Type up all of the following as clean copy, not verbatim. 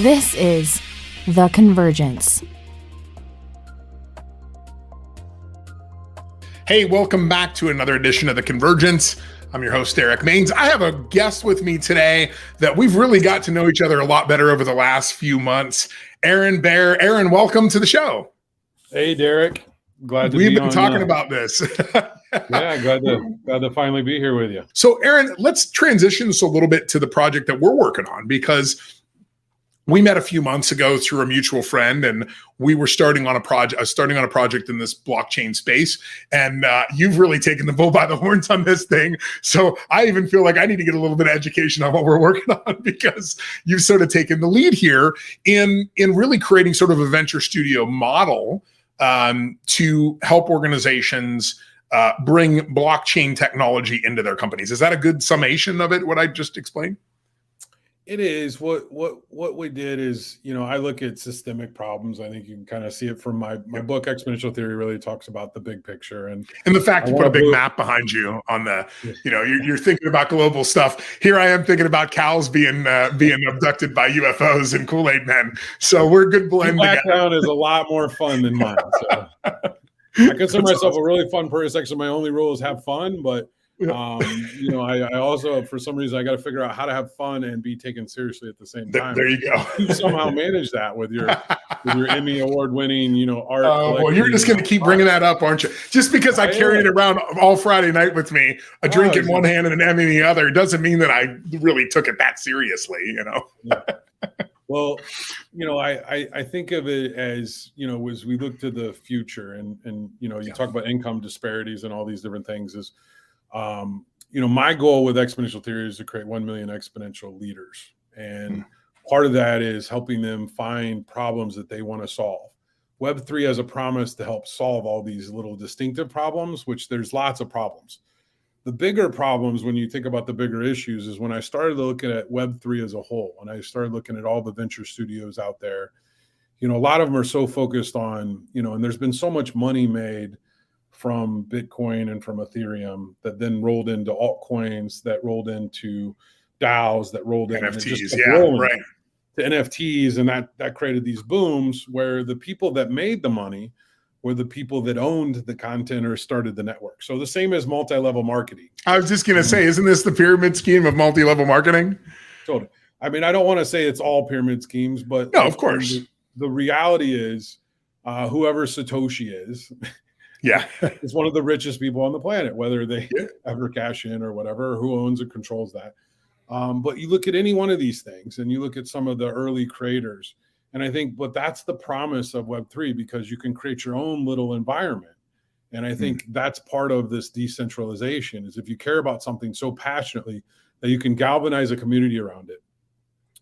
This is The Convergence. Hey, welcome back to another edition of The Convergence. I'm your host, Derrick Mains. I have a guest with me today that we've really got to know each other a lot better over the last few months. Aaron Baer. Aaron, welcome to the show. Hey, Derrick. Glad to We've be been on. talking about this. Yeah, glad to finally be here with you. So, Aaron, let's transition this a little bit to the project that we're working on, because we met a few months ago through a mutual friend, and we were starting on a project in this blockchain space. And you've really taken the bull by the horns on this thing. So I even feel like I need to get a little bit of education on what we're working on, because you've sort of taken the lead here in really creating sort of a venture studio model to help organizations bring blockchain technology into their companies. Is that a good summation of it, what I just explained? It is. What we did is, I look at systemic problems. I think you can kind of see it from my book, Exponential Theory, really talks about the big picture. And the fact you put a big map behind you on the, you're thinking about global stuff. Here I am thinking about cows being abducted by UFOs and Kool-Aid men. So we're a good blend. Your background is a lot more fun than mine. So I consider myself a really fun person. Actually, my only rule is have fun, but I also, for some reason, I got to figure out how to have fun and be taken seriously at the same time. There you go. You somehow manage that with your Emmy award-winning, art. Well, you're just going to keep bringing that up, aren't you? Just because I carried it around all Friday night with me, a drink in one hand and an Emmy in the other, doesn't mean that I really took it that seriously, Yeah. Well, I think of it as, as we look to the future and you talk about income disparities and all these different things is, my goal with Exponential Theory is to create 1 million exponential leaders. And part of that is helping them find problems that they want to solve. Web3 has a promise to help solve all these little distinctive problems, which there's lots of problems. The bigger problems, when you think about the bigger issues, is when I started looking at Web3 as a whole, and I started looking at all the venture studios out there, a lot of them are so focused on, and there's been so much money made from Bitcoin and from Ethereum that then rolled into altcoins, that rolled into DAOs, that rolled into NFTs, to NFTs, and that created these booms where the people that made the money were the people that owned the content or started the network. So the same as multi-level marketing. I was just going to say, isn't this the pyramid scheme of multi-level marketing? Totally. I mean, I don't want to say it's all pyramid schemes, but no, of course. The reality is whoever Satoshi is, is one of the richest people on the planet, whether they ever cash in or whatever, who owns and controls that. But you look at any one of these things and you look at some of the early creators, and I think, but that's the promise of Web3, because you can create your own little environment. And I think that's part of this decentralization, is if you care about something so passionately that you can galvanize a community around it.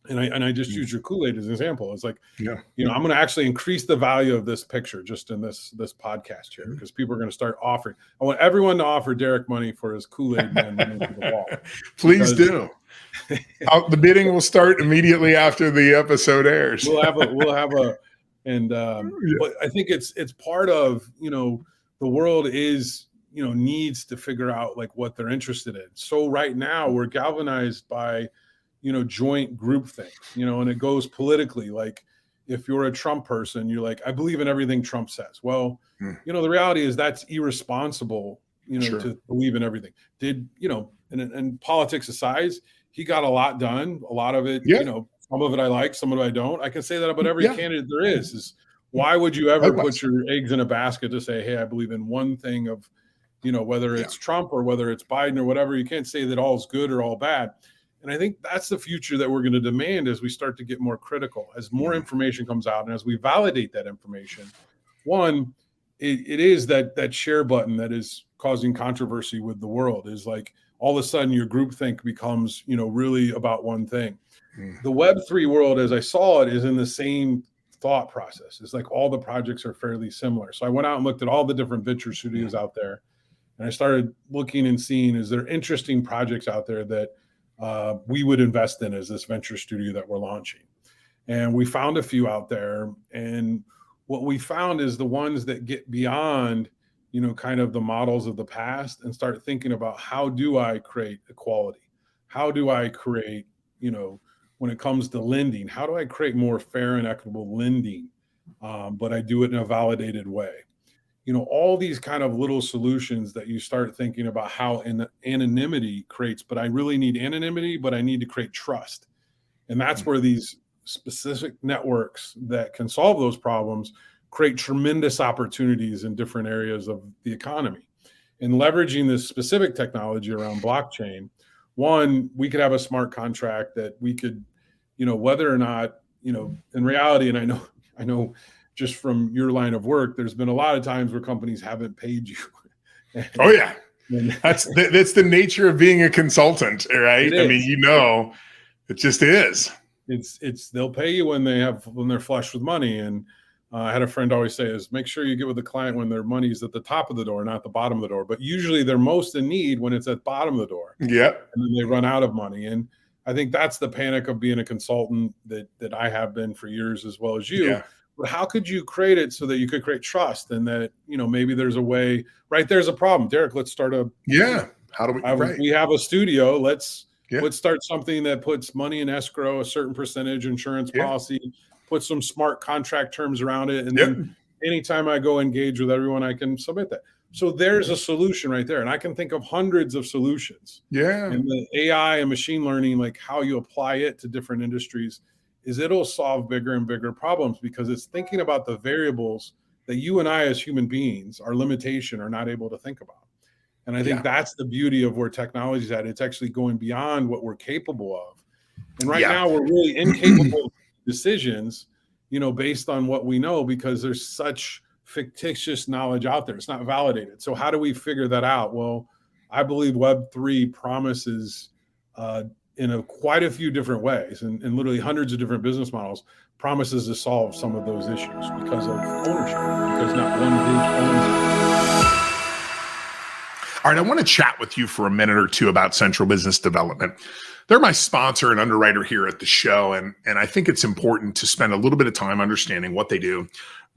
And I just use your Kool-Aid as an example. It's like, I'm going to actually increase the value of this picture just in this podcast here, because people are going to start offering. I want everyone to offer Derrick money for his Kool-Aid man into the wall. Please do. The bidding will start immediately after the episode airs. But I think it's part of, the world is, needs to figure out like what they're interested in. So right now we're galvanized by, joint group things, and it goes politically. Like if you're a Trump person, you're like, I believe in everything Trump says. Well, the reality is that's irresponsible, to believe in everything. And politics aside, he got a lot done. A lot of it, some of it I like, some of it I don't. I can say that about every candidate there is why would you ever put your eggs in a basket to say, hey, I believe in one thing of, whether it's Trump or whether it's Biden or whatever. You can't say that all is good or all bad. And I think that's the future that we're going to demand as we start to get more critical, as more information comes out and as we validate that information. One, it is that share button that is causing controversy with the world, is like all of a sudden your groupthink becomes, really about one thing. The Web3 world, as I saw it, is in the same thought process. It's like all the projects are fairly similar. So I went out and looked at all the different venture studios out there, and I started looking and seeing, is there interesting projects out there that we would invest in as this venture studio that we're launching. And we found a few out there. And what we found is the ones that get beyond, kind of the models of the past and start thinking about, how do I create equality? How do I create, when it comes to lending. How do I create more fair and equitable lending, but I do it in a validated way? All these kind of little solutions that you start thinking about how anonymity creates, but I really need anonymity, but I need to create trust. And that's where these specific networks that can solve those problems create tremendous opportunities in different areas of the economy. And leveraging this specific technology around blockchain, one, we could have a smart contract that we could, whether or not, in reality, and I know just from your line of work, there's been a lot of times where companies haven't paid you. Oh yeah. That's the nature of being a consultant, right? I mean, it just is. It's they'll pay you when they're flush with money. And I had a friend always say is make sure you get with the client when their money's at the top of the door, not the bottom of the door. But usually they're most in need when it's at the bottom of the door. Yep. And then they run out of money. And I think that's the panic of being a consultant that I have been for years as well as you. Yeah. But how could you create it so that you could create trust and that, maybe there's a way, right? There's a problem. Derrick, let's start how do we, we have a studio. Let's start something that puts money in escrow, a certain percentage insurance policy, put some smart contract terms around it. And then anytime I go engage with everyone, I can submit that. So there's a solution right there. And I can think of hundreds of solutions. Yeah. And the AI and machine learning, like how you apply it to different industries, is it'll solve bigger and bigger problems because it's thinking about the variables that you and I as human beings, our limitation, are not able to think about. And I think that's the beauty of where technology is at. It's actually going beyond what we're capable of. And right now we're really incapable of decisions, based on what we know, because there's such fictitious knowledge out there. It's not validated. So how do we figure that out? Well, I believe Web3 promises in quite a few different ways and literally hundreds of different business models promises to solve some of those issues because of ownership, because not one group owns it. All right, I want to chat with you for a minute or two about Central Business Development. They're my sponsor and underwriter here at the show, and I think it's important to spend a little bit of time understanding what they do,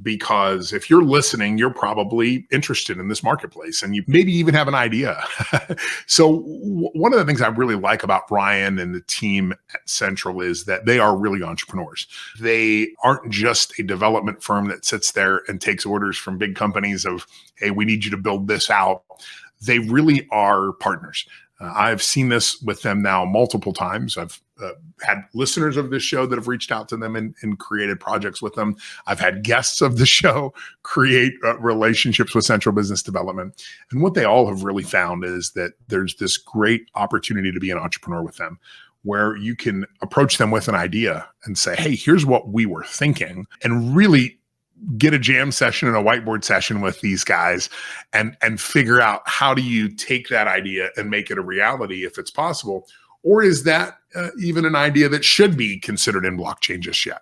because if you're listening, you're probably interested in this marketplace and you maybe even have an idea. So one of the things I really like about Ryan and the team at Central is that they are really entrepreneurs. They aren't just a development firm that sits there and takes orders from big companies of, hey, we need you to build this out. They really are partners. I've seen this with them now multiple times. I've had listeners of this show that have reached out to them and created projects with them. I've had guests of the show create relationships with Central Business Development. And what they all have really found is that there's this great opportunity to be an entrepreneur with them, where you can approach them with an idea and say, hey, here's what we were thinking, and really get a jam session and a whiteboard session with these guys and figure out how do you take that idea and make it a reality if it's possible, or is that even an idea that should be considered in blockchain just yet?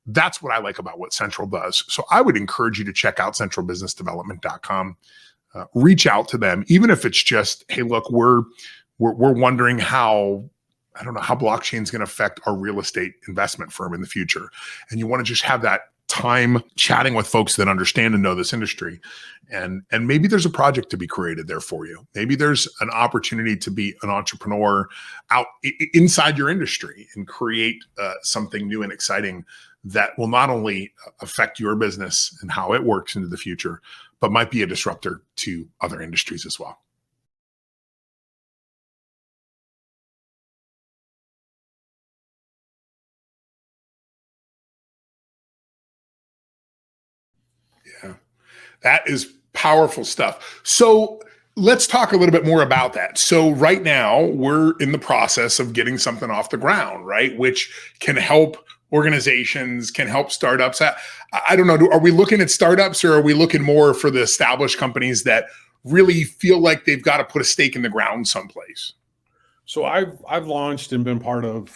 That's what I like about what Central does. So I would encourage you to check out centralbusinessdevelopment.com. Reach out to them, even if it's just, hey, look, we're wondering how blockchain is going to affect our real estate investment firm in the future, and you want to just have that time chatting with folks that understand and know this industry. And maybe there's a project to be created there for you. Maybe there's an opportunity to be an entrepreneur out inside your industry and create something new and exciting that will not only affect your business and how it works into the future, but might be a disruptor to other industries as well. Yeah, that is powerful stuff. So let's talk a little bit more about that. So right now we're in the process of getting something off the ground, right? Which can help organizations, can help startups. I don't know. Are we looking at startups, or are we looking more for the established companies that really feel like they've got to put a stake in the ground someplace? So I've launched and been part of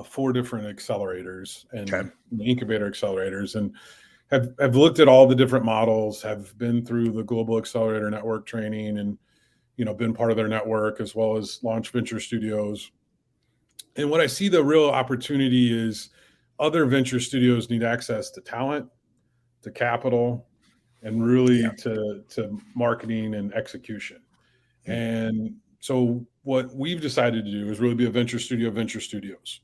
4 different accelerators and incubator accelerators, and have looked at all the different models, have been through the Global Accelerator Network training and, been part of their network, as well as launch venture studios. And what I see the real opportunity is other venture studios need access to talent, to capital, and really to marketing and execution. And so what we've decided to do is really be a venture studio of venture studios.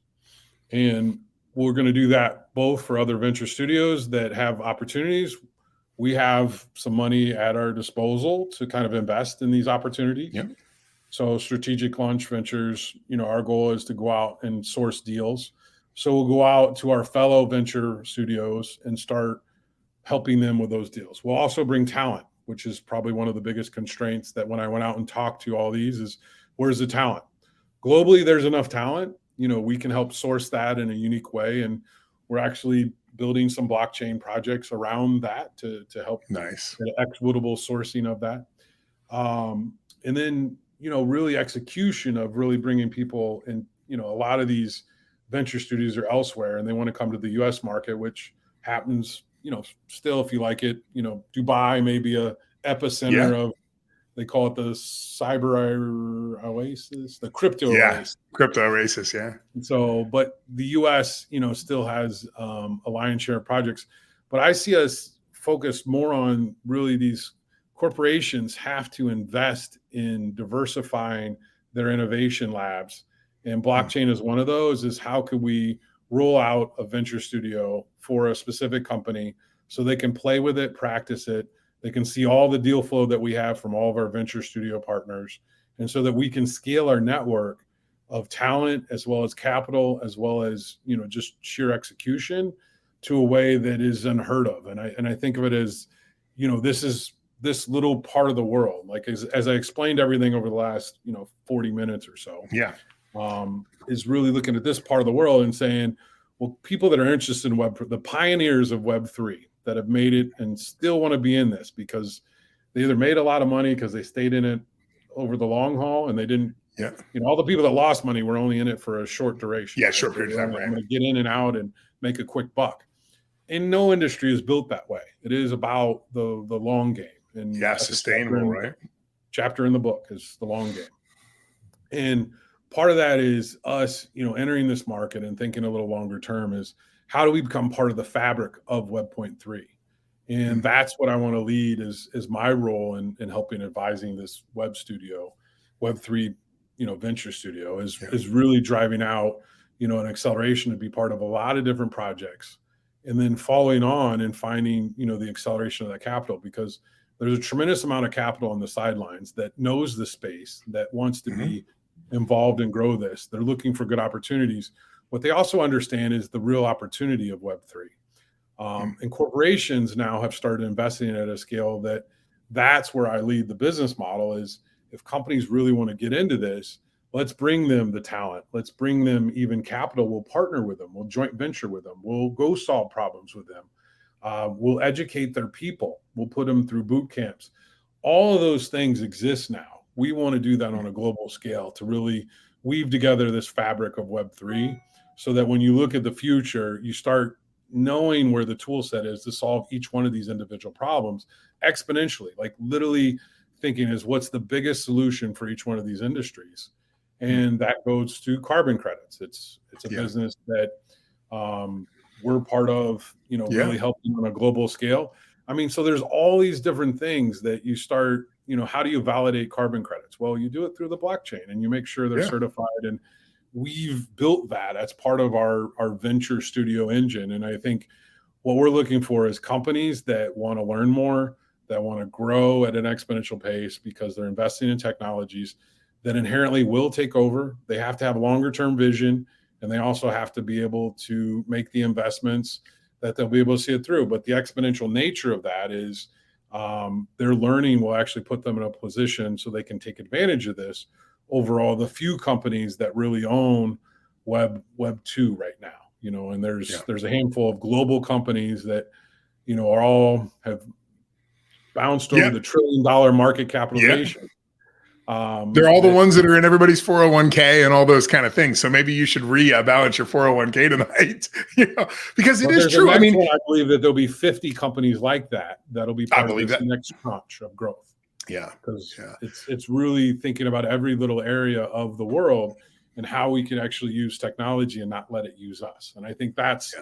And we're going to do that both for other venture studios that have opportunities. We have some money at our disposal to kind of invest in these opportunities. Yeah. So strategic launch ventures, our goal is to go out and source deals. So we'll go out to our fellow venture studios and start helping them with those deals. We'll also bring talent, which is probably one of the biggest constraints that when I went out and talked to all these is, where's the talent? Globally, there's enough talent. We can help source that in a unique way. And we're actually building some blockchain projects around that to help Nice. the equitable sourcing of that. And then, really execution of really bringing people in, a lot of these venture studios are elsewhere and they want to come to the US market, which happens, still, if you like it, Dubai may be a epicenter of, they call it the cyber oasis, the crypto oasis. Crypto oasis, yeah. So, but the US, still has a lion's share of projects. But I see us focus more on really these corporations have to invest in diversifying their innovation labs. And blockchain is one of those, is how could we roll out a venture studio for a specific company so they can play with it, practice it. They can see all the deal flow that we have from all of our venture studio partners. And so that we can scale our network of talent as well as capital, as well as, just sheer execution to a way that is unheard of. And I think of it as, this is this little part of the world. Like as I explained everything over the last, 40 minutes or so. Yeah. Is really looking at this part of the world and saying, well, people that are interested in the pioneers of Web3 that have made it and still want to be in this because they either made a lot of money because they stayed in it over the long haul and they didn't, all the people that lost money were only in it for a short duration. Yeah, short period of time. I'm going to get in and out and make a quick buck. And no industry is built that way. It is about the long game. And sustainable, right? Chapter in the book is the long game. And part of that is us, entering this market and thinking a little longer term is how do we become part of the fabric of Web.3? And that's what I want to lead is my role in helping advising this Web3, venture studio is really driving out, an acceleration to be part of a lot of different projects and then following on and finding, the acceleration of that capital, because there's a tremendous amount of capital on the sidelines that knows the space, that wants to be involved and grow this. They're looking for good opportunities. What they also understand is the real opportunity of Web3. And corporations now have started investing at a scale that's where I lead the business model is if companies really want to get into this, let's bring them the talent. Let's bring them even capital. We'll partner with them. We'll joint venture with them. We'll go solve problems with them. We'll educate their people. We'll put them through boot camps. All of those things exist now. We want to do that on a global scale to really weave together this fabric of Web3 so that when you look at the future, you start knowing where the tool set is to solve each one of these individual problems exponentially, like literally thinking is what's the biggest solution for each one of these industries. And that goes to carbon credits. It's a business that we're part of, really helping on a global scale. I mean, so there's all these different things that you start, how do you validate carbon credits? Well, you do it through the blockchain and you make sure they're certified. And we've built that as part of our venture studio engine. And I think what we're looking for is companies that want to learn more, that want to grow at an exponential pace because they're investing in technologies that inherently will take over. They have to have longer term vision, and they also have to be able to make the investments that they'll be able to see it through. But the exponential nature of that is their learning will actually put them in a position so they can take advantage of this overall. The few companies that really own Web 2 right now, and there's a handful of global companies that, are all have bounced over the $1 trillion market capitalization. They're all the ones that are in everybody's 401k and all those kind of things. So maybe you should balance your 401k tonight, because it is true. I mean, I believe that there'll be 50 companies like that'll be part of this next tranche of growth. Yeah. Because it's really thinking about every little area of the world and how we can actually use technology and not let it use us. And I think that's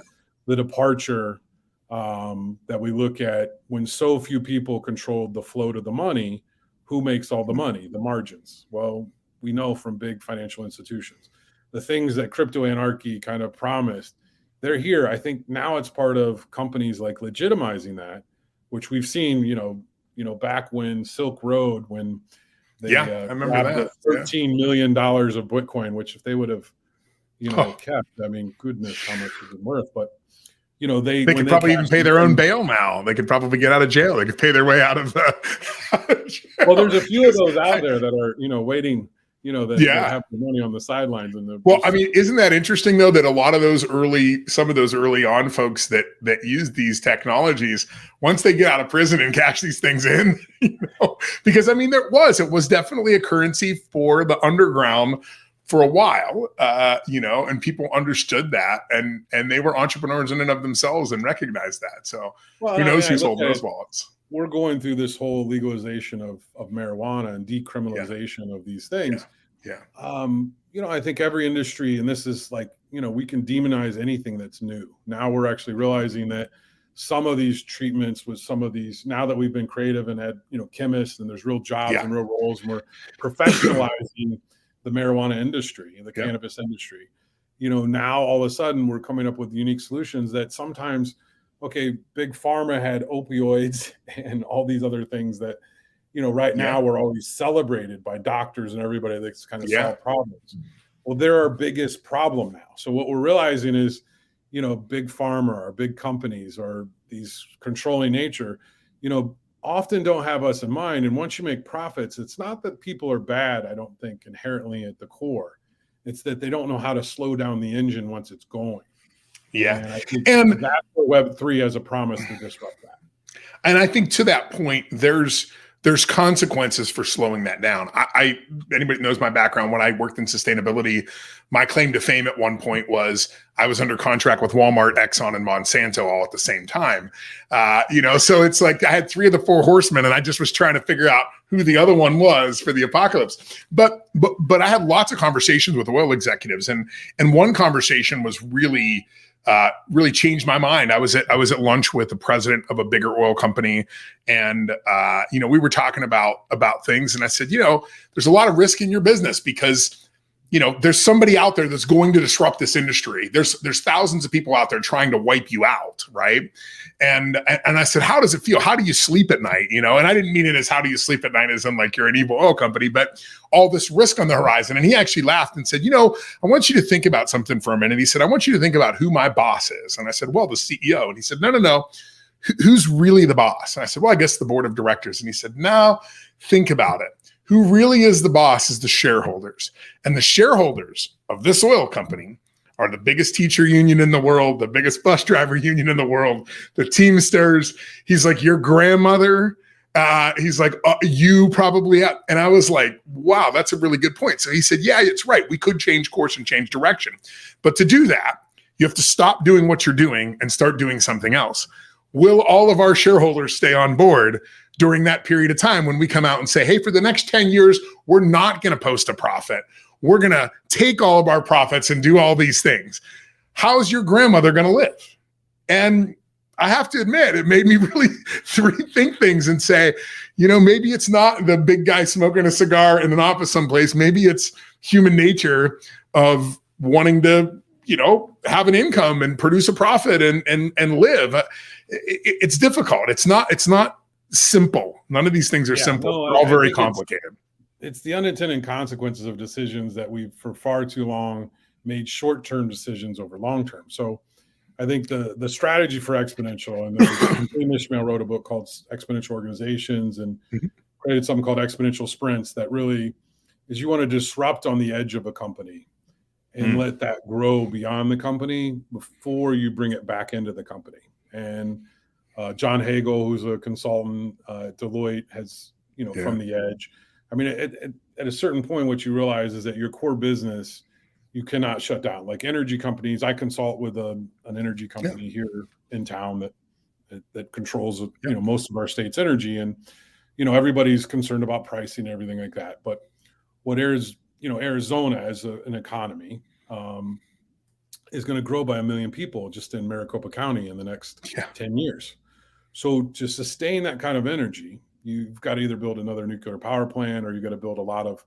the departure that we look at when so few people controlled the flow to the money. Who makes all the money, the margins? Well, we know from big financial institutions. the things that crypto anarchy kind of promised, they're here. I think now it's part of companies like legitimizing that, which we've seen, back when Silk Road, when they I remember grabbed that. the $13 million of Bitcoin, which if they would have, Oh, kept, I mean, goodness, how much is it worth? But, they when could they probably even cashed pay their in, own bail now. They could probably get out of jail. They could pay their way out of jail. well, there's a few of those out there that are, waiting, that Yeah. have the money on the sidelines. And Well, I mean, isn't that interesting though, that a lot of some of those early on folks that use these technologies, once they get out of prison and cash these things in, because I mean, it was definitely a currency for the underground for a while, and people understood that, and they were entrepreneurs in and of themselves and recognized that. So who knows who's holding those wallets? We're going through this whole legalization of marijuana and decriminalization of these things. Yeah. I think every industry, and this is like, we can demonize anything that's new. Now we're actually realizing that some of these treatments with some of these, now that we've been creative and had, chemists, and there's real jobs and real roles, and we're professionalizing the marijuana industry, the cannabis industry. Now all of a sudden we're coming up with unique solutions that sometimes, okay, big pharma had opioids and all these other things that, right now we're always celebrated by doctors and everybody that's kind of solve problems. Well, they're our biggest problem now. So what we're realizing is, big pharma or big companies or these controlling nature, often don't have us in mind. And once you make profits, it's not that people are bad, I don't think, inherently at the core. It's that they don't know how to slow down the engine once it's going. Yeah. And I think and that's where Web3 has a promise to disrupt that. And I think to that point, there's consequences for slowing that down. Anybody that knows my background, when I worked in sustainability, my claim to fame at one point was I was under contract with Walmart, Exxon, and Monsanto all at the same time. So it's like I had 3 of the 4 horsemen, and I just was trying to figure out who the other one was for the apocalypse. But I had lots of conversations with oil executives, and one conversation was really changed my mind. I was at lunch with the president of a bigger oil company, and we were talking about things, and I said, there's a lot of risk in your business because there's somebody out there that's going to disrupt this industry. There's thousands of people out there trying to wipe you out, right? And I said, how does it feel? How do you sleep at night? And I didn't mean it as how do you sleep at night as in like you're an evil oil company, but all this risk on the horizon. And he actually laughed and said, I want you to think about something for a minute. He said, I want you to think about who my boss is. And I said, well, the CEO. And he said, no. Who's really the boss? And I said, well, I guess the board of directors. And he said, no, think about it. Who really is the boss is the shareholders. And the shareholders of this oil company are the biggest teacher union in the world, the biggest bus driver union in the world, the Teamsters. He's like, your grandmother. He's like, you probably have. And I was like, wow, that's a really good point. So he said, yeah, it's right. We could change course and change direction. But to do that, you have to stop doing what you're doing and start doing something else. Will all of our shareholders stay on board during that period of time when we come out and say, hey, for the next 10 years, we're not going to post a profit. We're going to take all of our profits and do all these things. How's your grandmother going to live? And I have to admit, it made me really rethink things and say, maybe it's not the big guy smoking a cigar in an office someplace. Maybe it's human nature of wanting to, have an income and produce a profit and live. It's difficult. It's not simple. None of these things are simple. They're all very complicated. It's the unintended consequences of decisions that we've for far too long made short-term decisions over long-term. So I think the strategy for Exponential, and Ishmael wrote a book called Exponential Organizations and created something called Exponential Sprints that really is you want to disrupt on the edge of a company and let that grow beyond the company before you bring it back into the company. And John Hagel, who's a consultant at Deloitte, has, from the edge. I mean, at a certain point, what you realize is that your core business, you cannot shut down. Like energy companies, I consult with an energy company here in town that controls, most of our state's energy. And, everybody's concerned about pricing and everything like that. But what Arizona as an economy is going to grow by 1 million people just in Maricopa County in the next 10 years. So to sustain that kind of energy, you've got to either build another nuclear power plant or you've got to build a lot of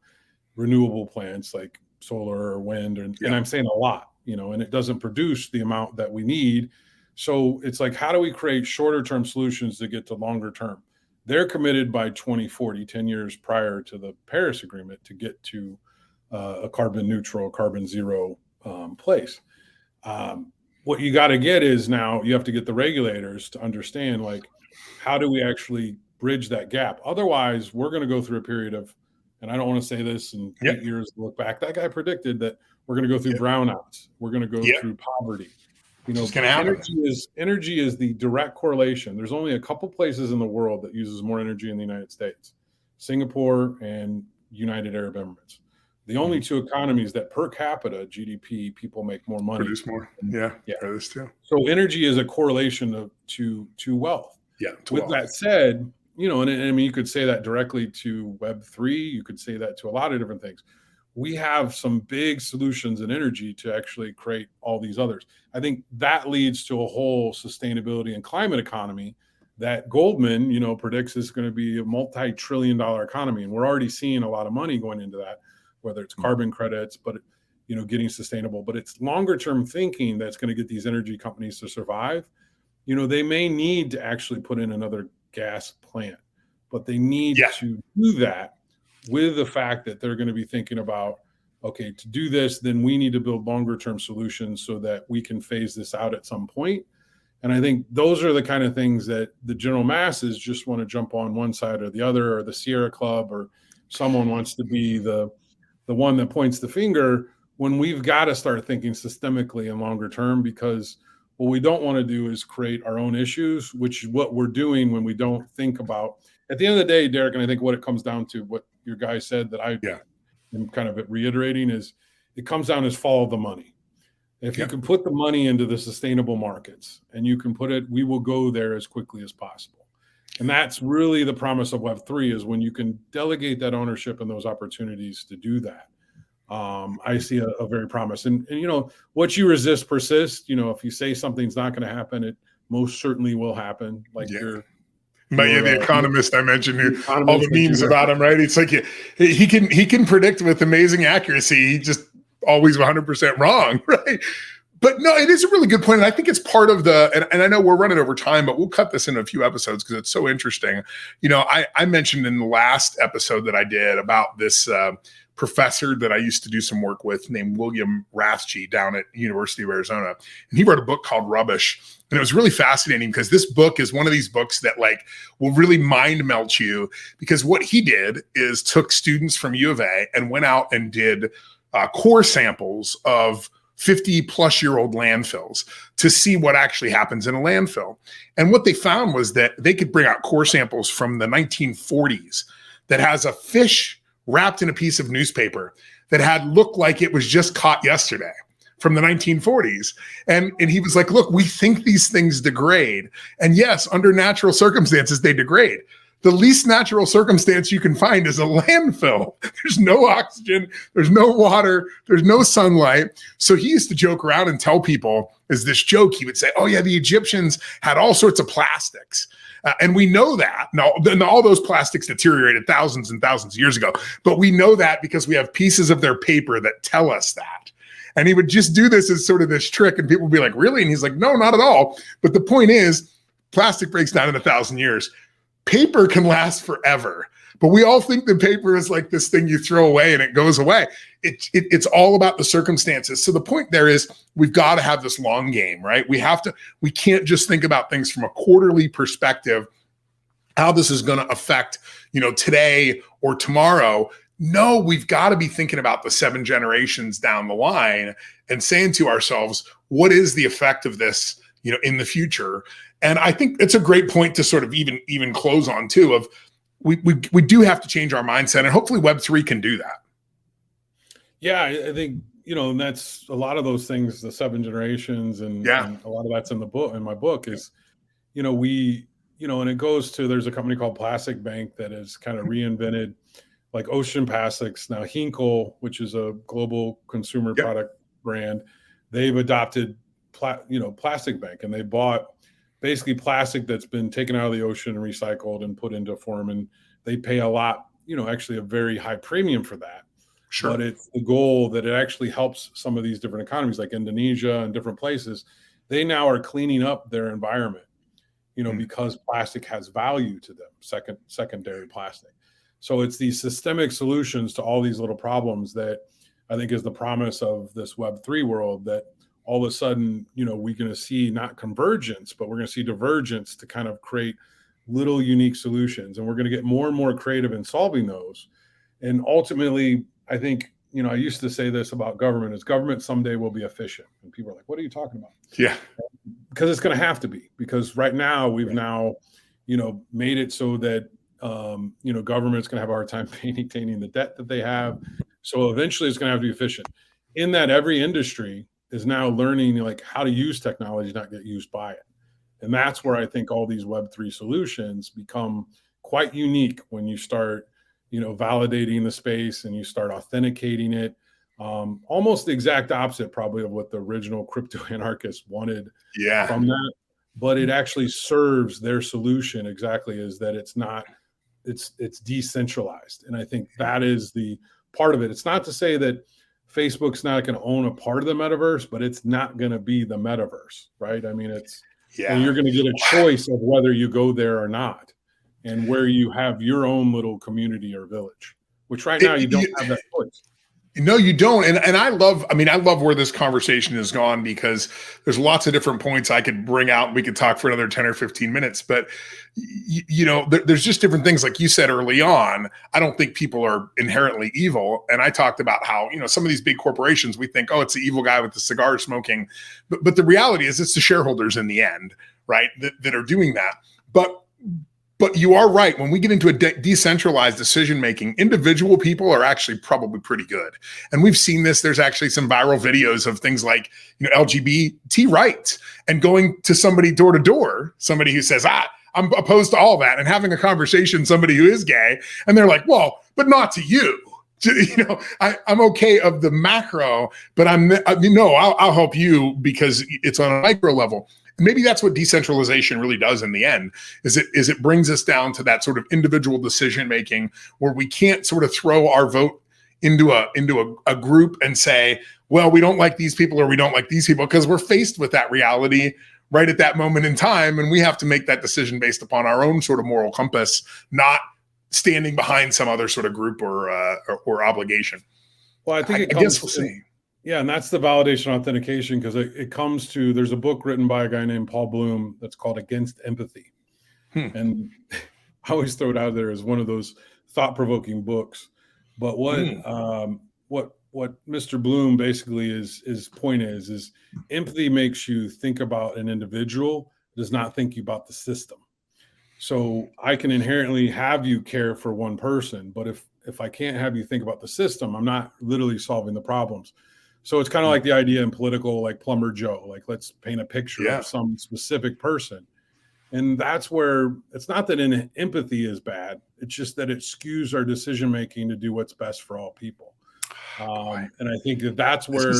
renewable plants like solar or wind, and Yeah. I'm saying a lot, and it doesn't produce the amount that we need. So it's like, how do we create shorter term solutions to get to longer term? They're committed by 2040, 10 years prior to the Paris Agreement, to get to a carbon neutral, carbon zero place. What you got to get is, now you have to get the regulators to understand, like, how do we actually bridge that gap? Otherwise, we're going to go through a period of, and I don't want to say this in 8 years to look back, that guy predicted that we're going to go through brownouts. We're going to go through poverty. It's going to happen. Energy is the direct correlation. There's only a couple places in the world that uses more energy in the United States: Singapore and United Arab Emirates. The only two economies that per capita GDP people make more money. Produce more. Yeah. Those two. So energy is a correlation to wealth. Yeah. With that said, and I mean, you could say that directly to Web3. You could say that to a lot of different things. We have some big solutions in energy to actually create all these others. I think that leads to a whole sustainability and climate economy that Goldman, predicts is going to be a multi-trillion-dollar economy. And we're already seeing a lot of money going into that, whether it's carbon credits, but getting sustainable. But it's longer term thinking that's going to get these energy companies to survive. They may need to actually put in another gas plant, but they need to do that with the fact that they're going to be thinking about, okay, to do this, then we need to build longer term solutions so that we can phase this out at some point. And I think those are the kind of things that the general masses just want to jump on one side or the other, or the Sierra Club, or someone wants to be the one that points the finger, when we've got to start thinking systemically and longer term, because what we don't want to do is create our own issues, which is what we're doing when we don't think about, at the end of the day, Derrick, and I think what it comes down to, what your guy said that I am kind of reiterating, is it comes down as follow the money. If you can put the money into the sustainable markets and you can put it, we will go there as quickly as possible. And that's really the promise of Web3, is when you can delegate that ownership and those opportunities to do that. I see a very promise. And what you resist persists. If you say something's not going to happen, it most certainly will happen. Like the economist I mentioned, who all the memes about him, right? It's like he can predict with amazing accuracy. He just always 100% wrong, right? But no, it is a really good point. And I think it's part of and I know we're running over time, but we'll cut this into a few episodes because it's so interesting. I mentioned in the last episode that I did about this professor that I used to do some work with named William Rathje down at University of Arizona. And he wrote a book called Rubbish. And it was really fascinating because this book is one of these books that will really mind melt you, because what he did is took students from U of A and went out and did core samples of 50-plus-year-old landfills to see what actually happens in a landfill. And what they found was that they could bring out core samples from the 1940s that has a fish wrapped in a piece of newspaper that had looked like it was just caught yesterday from the 1940s. And he was like, look, we think these things degrade. And yes, under natural circumstances, they degrade. The least natural circumstance you can find is a landfill. There's no oxygen, there's no water, there's no sunlight. So he used to joke around and tell people, as this joke, he would say, oh yeah, the Egyptians had all sorts of plastics. And we know that. Now, all those plastics deteriorated thousands and thousands of years ago. But we know that because we have pieces of their paper that tell us that. And he would just do this as sort of this trick. And people would be like, really? And he's like, no, not at all. But the point is, plastic breaks down in 1,000 years. Paper can last forever. But we all think that paper is like this thing you throw away and it goes away. It's all about the circumstances. So the point there is, we've got to have this long game, right? We can't just think about things from a quarterly perspective, how this is going to affect, today or tomorrow. No, we've got to be thinking about the 7 generations down the line and saying to ourselves, what is the effect of this, in the future? And I think it's a great point to sort of even close on too, of we do have to change our mindset, and hopefully Web3 can do that. Yeah, I think, and that's a lot of those things, the 7 generations, and a lot of that's in the book, in my book, is, and it goes to, there's a company called Plastic Bank that has kind of reinvented like ocean plastics. Now Hinkle, which is a global consumer product brand, they've adopted Plastic Bank, and they bought basically plastic that's been taken out of the ocean and recycled and put into a form, and they pay a lot, actually a very high premium for that. Sure. But it's the goal that it actually helps some of these different economies like Indonesia and different places. They now are cleaning up their environment, because plastic has value to them, secondary plastic. So it's these systemic solutions to all these little problems that I think is the promise of this Web3 world, that all of a sudden, we're going to see not convergence, but we're going to see divergence to kind of create little unique solutions. And we're going to get more and more creative in solving those. And ultimately, I think, I used to say this about government, is government someday will be efficient. And people are like, what are you talking about? Yeah. Because it's going to have to be, because right now we've now, made it so that, government's going to have a hard time maintaining the debt that they have. So eventually it's going to have to be efficient. In that, every industry is now learning like how to use technology, not get used by it. And that's where I think all these Web3 solutions become quite unique when you start, validating the space and you start authenticating it. Almost the exact opposite probably of what the original crypto anarchists wanted from that. But it actually serves their solution exactly, is that it's decentralized. And I think that is the part of it. It's not to say that Facebook's not going to own a part of the metaverse, but it's not going to be the metaverse, right? I mean, and you're going to get a choice of whether you go there or not, and where you have your own little community or village, which right now you don't have that choice. No, you don't. And I love where this conversation has gone, because there's lots of different points I could bring out. We could talk for another 10 or 15 minutes, but there's just different things. Like you said early on, I don't think people are inherently evil. And I talked about how, some of these big corporations, we think, oh, it's the evil guy with the cigar smoking. But the reality is it's the shareholders in the end, right, that are doing that. But you are right. When we get into a decentralized decision-making, individual people are actually probably pretty good. And we've seen this. There's actually some viral videos of things like, LGBT rights, and going to somebody door to door, somebody who says, I'm opposed to all that, and having a conversation, somebody who is gay, and they're like, well, but not to you. I'm okay of the macro, but I'll help you because it's on a micro level. Maybe that's what decentralization really does in the end, is it brings us down to that sort of individual decision making, where we can't sort of throw our vote into a group and say, well, we don't like these people or we don't like these people, because we're faced with that reality right at that moment in time, and we have to make that decision based upon our own sort of moral compass, not standing behind some other sort of group or obligation. Well, I think I guess we'll see. Yeah, and that's the validation authentication, because it comes to, there's a book written by a guy named Paul Bloom that's called Against Empathy. And I always throw it out there as one of those thought-provoking books. But what Mr. Bloom basically his point is empathy makes you think about an individual, does not think about the system. So I can inherently have you care for one person, but if I can't have you think about the system, I'm not literally solving the problems. So it's kind of like the idea in political, like Plumber Joe, like let's paint a picture of some specific person. And that's where it's not that empathy is bad. It's just that it skews our decision-making to do what's best for all people. And I think that's where,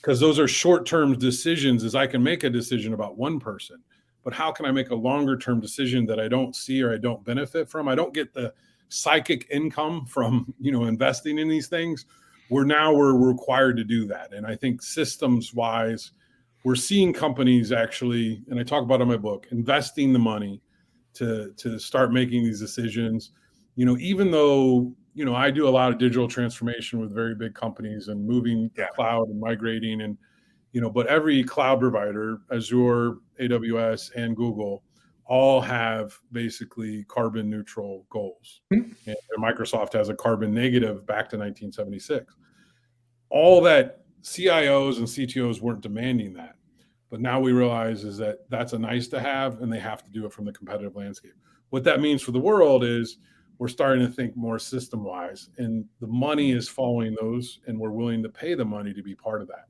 because those are short-term decisions, is I can make a decision about one person, but how can I make a longer-term decision that I don't see or I don't benefit from? I don't get the psychic income from, investing in these things. We're required to do that. And I think systems wise, we're seeing companies actually, and I talk about it in my book, investing the money to start making these decisions. Even though, I do a lot of digital transformation with very big companies and moving to cloud and migrating, and, but every cloud provider, Azure, AWS, and Google, all have basically carbon neutral goals. And Microsoft has a carbon negative back to 1976. All that CIOs and CTOs weren't demanding that. But now we realize is that that's a nice to have, and they have to do it from the competitive landscape. What that means for the world is we're starting to think more system wise, and the money is following those, and we're willing to pay the money to be part of that.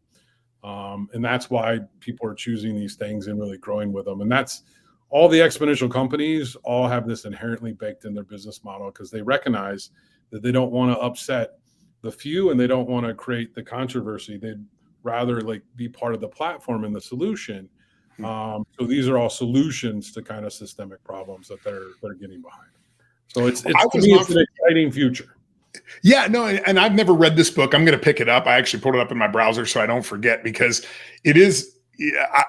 And that's why people are choosing these things and really growing with them. And that's all the exponential companies all have this inherently baked in their business model, because they recognize that they don't want to upset the few and they don't want to create the controversy. They'd rather be part of the platform and the solution. So these are all solutions to kind of systemic problems that they're getting behind. So it's an exciting future. Yeah, no, and I've never read this book. I'm going to pick it up. I actually pulled it up in my browser so I don't forget, because it is.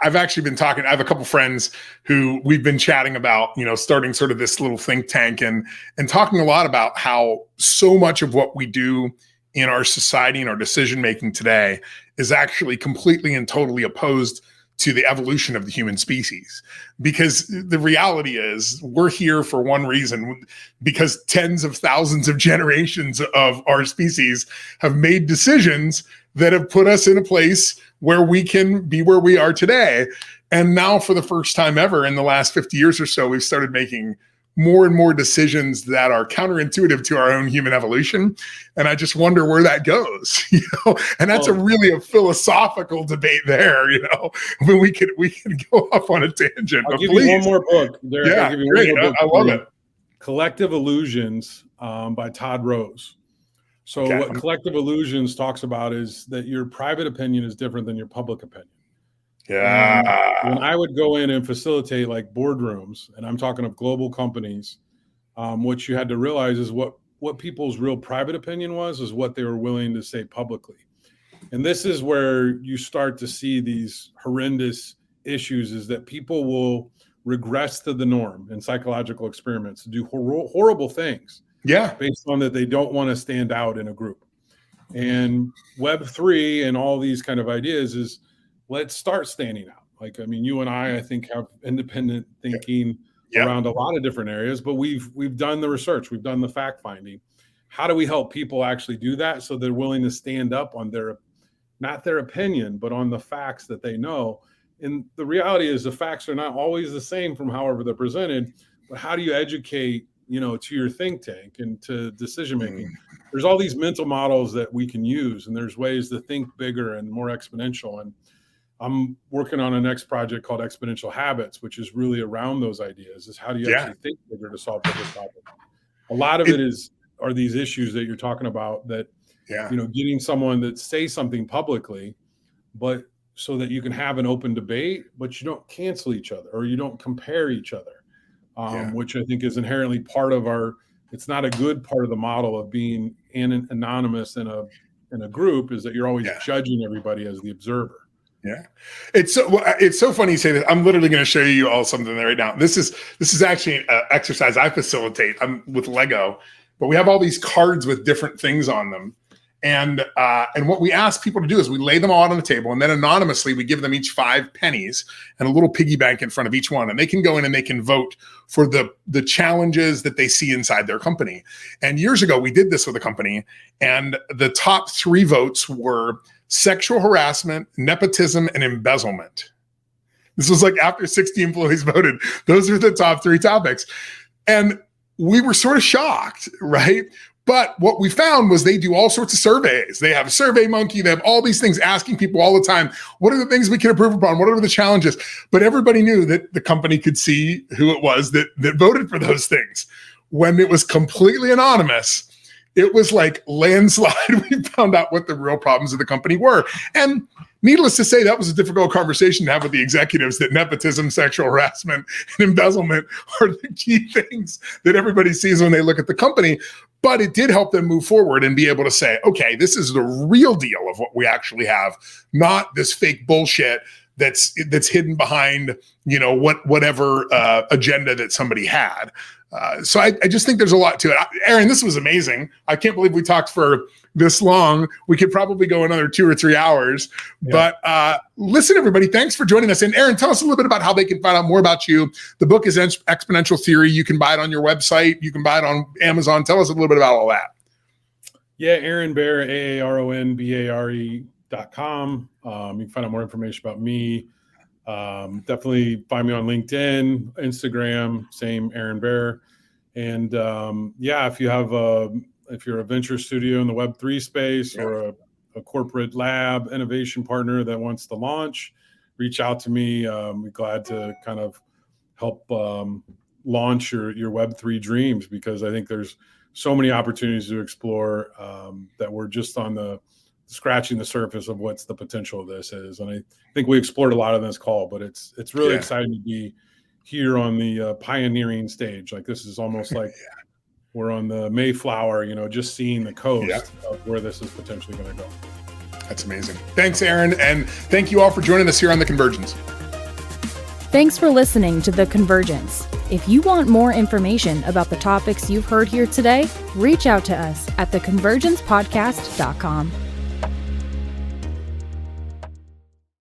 I've actually been talking. I have a couple friends who we've been chatting about, starting sort of this little think tank and talking a lot about how so much of what we do in our society and our decision making today is actually completely and totally opposed to the evolution of the human species. Because the reality is we're here for one reason, because tens of thousands of generations of our species have made decisions that have put us in a place where we can be where we are today. And now for the first time ever in the last 50 years or so, we've started making more and more decisions that are counterintuitive to our own human evolution. And I just wonder where that goes, and that's really a philosophical debate there, I mean, we could go off on a tangent. I'll give you one more book. Yeah, great. I love it. Collective Illusions by Todd Rose. So what Collective Illusions talks about is that your private opinion is different than your public opinion. Yeah. And when I would go in and facilitate like boardrooms, and I'm talking of global companies, what you had to realize is what people's real private opinion was what they were willing to say publicly. And this is where you start to see these horrendous issues, is that people will regress to the norm in psychological experiments, to do horrible things. Yeah. Based on that they don't want to stand out in a group. And Web3 and all these kind of ideas is, let's start standing out. Like, I mean, you and I think, have independent thinking around a lot of different areas, but we've done the research, we've done the fact finding. How do we help people actually do that so they're willing to stand up on not their opinion, but on the facts that they know? And the reality is the facts are not always the same from however they're presented, but how do you educate, to your think tank and to decision making? There's all these mental models that we can use, and there's ways to think bigger and more exponential. And I'm working on a next project called Exponential Habits, which is really around those ideas, is how do you actually think bigger to solve bigger problems? A lot of it are these issues that you're talking about, that, getting someone that say something publicly, but so that you can have an open debate, but you don't cancel each other or you don't compare each other, which I think is inherently part of it's not a good part of the model of being anonymous in a group, is that you're always judging everybody as the observer. Yeah, it's so funny you say that. I'm literally going to show you all something there right now. This is actually an exercise I facilitate. I'm with Lego, but we have all these cards with different things on them, and what we ask people to do is we lay them all out on the table, and then anonymously we give them each 5 pennies and a little piggy bank in front of each one, and they can go in and they can vote for the challenges that they see inside their company. And years ago we did this with a company, and the top 3 votes were sexual harassment, nepotism, and embezzlement. This was like after 60 employees voted. Those are the top 3 topics. And we were sort of shocked, right? But what we found was they do all sorts of surveys. They have a Survey Monkey. They have all these things asking people all the time, what are the things we can improve upon? What are the challenges? But everybody knew that the company could see who it was that voted for those things. When it was completely anonymous, it was like landslide. We found out what the real problems of the company were. And needless to say, that was a difficult conversation to have with the executives, that nepotism, sexual harassment, and embezzlement are the key things that everybody sees when they look at the company. But it did help them move forward and be able to say, okay, this is the real deal of what we actually have, not this fake bullshit that's hidden behind, whatever agenda that somebody had. So I just think there's a lot to it. Aaron, this was amazing. I can't believe we talked for this long. We could probably go another 2 or 3 hours. Yeah. But listen, everybody, thanks for joining us. And Aaron, tell us a little bit about how they can find out more about you. The book is Exponential Theory. You can buy it on your website. You can buy it on Amazon. Tell us a little bit about all that. Yeah, Aaron Bare, AARONBARE.com. You can find out more information about me. Definitely find me on LinkedIn, Instagram, same Aaron Bare. And if you're a venture studio in the Web3 space, or a corporate lab innovation partner that wants to launch, reach out to me. We're glad to kind of help launch your Web3 dreams, because I think there's so many opportunities to explore that we're just on scratching the surface of what's the potential of this is. And I think we explored a lot of this call, but it's really exciting to be here on the pioneering stage. Like, this is almost like we're on the Mayflower, just seeing the coast Yeah. of where this is potentially going to go. That's amazing. Thanks, Aaron. And thank you all for joining us here on The Convergence. Thanks for listening to The Convergence. If you want more information about the topics you've heard here today, reach out to us at theconvergencepodcast.com.